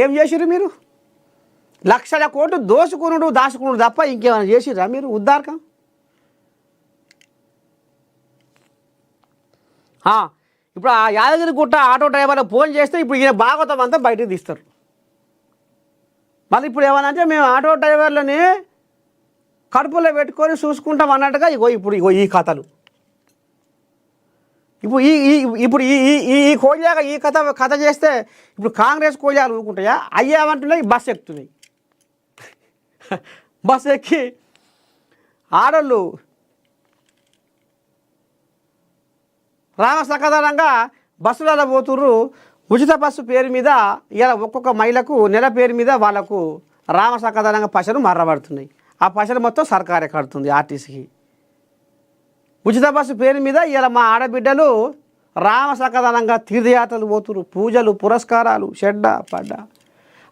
ఏం చేసిర్రు మీరు? లక్షల కోట్లు దోసుకునుడు దాచుకునుడు తప్ప ఇంకేమైనా చేసిర్రా మీరు ఉద్దారకం? ఇప్పుడు ఆ యాదగిరిగుట్ట ఆటో డ్రైవర్లకు ఫోన్ చేస్తే ఇప్పుడు ఈయన భాగవతం అంతా బయటకు తీస్తారు. మళ్ళీ ఇప్పుడు ఏమన్నా అంటే మేము ఆటో డ్రైవర్లని కడుపులో పెట్టుకొని చూసుకుంటాం అన్నట్టుగా ఇగో ఈ కథలు. ఇప్పుడు ఇప్పుడు ఈ కోళ్ళగా ఈ కథ చేస్తే ఇప్పుడు కాంగ్రెస్ కోళ్ళాలు ఊరుకుంటాయా? అయ్యామంటున్నాయి బస్సు ఎక్కుతున్నాయి. బస్సు ఎక్కి ఆడోళ్ళు రామసకదనంగా బస్సులలో పోతుర్రు. ఉచిత బస్సు పేరు మీద ఇలా ఒక్కొక్క మహిళకు నెల పేరు మీద వాళ్ళకు రామసకదనంగా పైసలు మర్రబడుతున్నాయి. ఆ పైసలు మొత్తం సర్కారే కడుతుంది ఆర్టీసీకి. ఉచిత బస్సు పేరు మీద ఇలా మా ఆడబిడ్డలు రామసకదనంగా తీర్థయాత్రలు పోతురు. పూజలు పురస్కారాలు చెడ్డ పడ్డ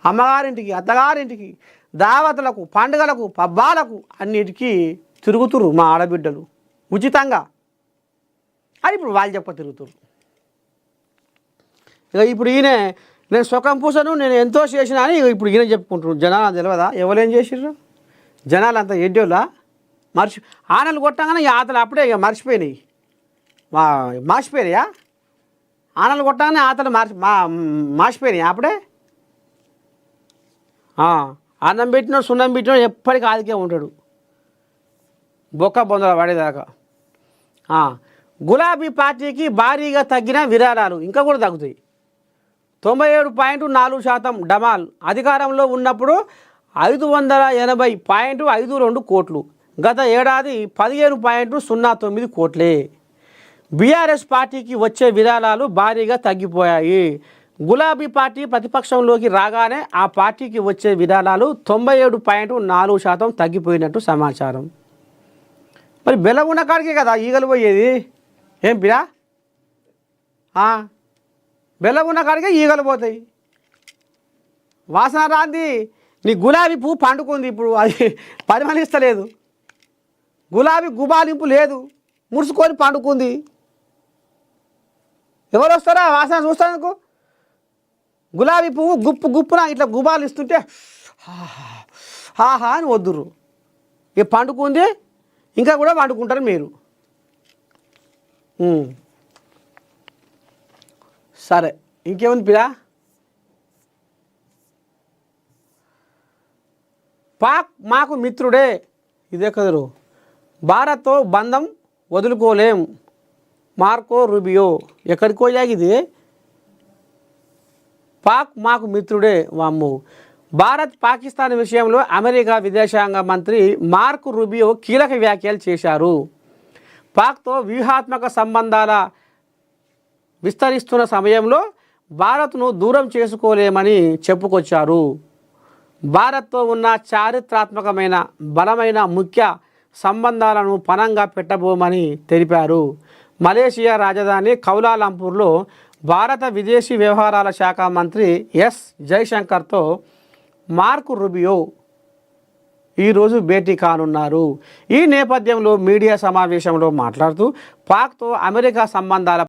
అమ్మగారింటికి అత్తగారింటికి దావతులకు పండుగలకు పబ్బాలకు అన్నిటికీ తిరుగుతురు మా ఆడబిడ్డలు ఉచితంగా అని ఇప్పుడు వాళ్ళు చెప్ప తిరుగుతురు. ఇక ఇప్పుడు ఈయన నేను సుఖం పూసను నేను ఎంతో చేసినా అని ఇప్పుడు ఈయన చెప్పుకుంటున్నాను. జనాలు తెలియదా ఎవరేం చేసిర్రు? జనాలు అంతా ఎడ్డోళ్ళ ఆనలు కొట్టగానే ఆతలు అప్పుడే ఇక మర్చిపోయినాయి. మార్చిపోయినాయా? ఆనలు కొట్టగానే ఆతలు మార్చిపోయినాయి అప్పుడే. అన్నం పెట్టినాడు సున్నం పెట్టినాడు ఎప్పటికీ ఆదికే ఉంటాడు బొక్క బొందల పడేదాకా. గులాబీ పార్టీకి భారీగా తగ్గిన విరాళాలు ఇంకా కూడా తగ్గుతాయి. 97.4% డమాల్. అధికారంలో ఉన్నప్పుడు 580.52 కోట్లు. గత ఏడాది 15.09 కోట్లే. బీఆర్ఎస్ పార్టీకి వచ్చే విరాళాలు భారీగా తగ్గిపోయాయి. గులాబీ పార్టీ ప్రతిపక్షంలోకి రాగానే ఆ పార్టీకి వచ్చే విరాళాలు 97.4% తగ్గిపోయినట్టు సమాచారం. మరి బెల్లం ఉన్న కాడికే కదా ఈగలు పోయేది. ఏం పిరా? బెల్లం ఉన్న కాడికే ఈగలు పోతాయి. వాసన రాంది. నీ గులాబీ పువ్వు పండుకుంది ఇప్పుడు అది పరిమళిస్తలేదు. గులాబీ గుబాలింపు లేదు ముడుచుకొని పండుకుంది. ఎవరు వస్తారా వాసన చూస్తాను? గులాబీ పువ్వు గుప్పున ఇట్లా గుబాలు ఇస్తుంటే హాహా అని వద్దురు. ఇక పండుకుంది ఇంకా కూడా పండుకుంటారు మీరు. సరే ఇంకేముంది పిరా? పాక్ మాకు మిత్రుడే. ఇదే కదరు. భారత్తో బంధం వదులుకోలేం. Marco Rubio. ఎక్కడికి పోయాగిది? పాక్ మాకు మిత్రుడే. వామ్మో. భారత్ పాకిస్తాన్ విషయంలో అమెరికా విదేశాంగ మంత్రి మార్కో రూబియో కీలక వ్యాఖ్యలు చేశారు. పాక్తో వ్యూహాత్మక సంబంధాల విస్తరిస్తున్న సమయంలో భారత్ను దూరం చేసుకోలేమని చెప్పుకొచ్చారు. భారత్తో ఉన్న చారిత్రాత్మకమైన బలమైన ముఖ్య సంబంధాలను పణంగా పెట్టబోమని తెలిపారు. మలేషియా రాజధాని కౌలాలంపూర్లో భారత విదేశీ వ్యవహారాల శాఖ మంత్రి ఎస్ జైశంకర్తో మార్కో రూబియో ఈరోజు భేటీ కానున్నారు. ఈ నేపథ్యంలో మీడియా సమావేశంలో మాట్లాడుతూ పాక్తో అమెరికా సంబంధాల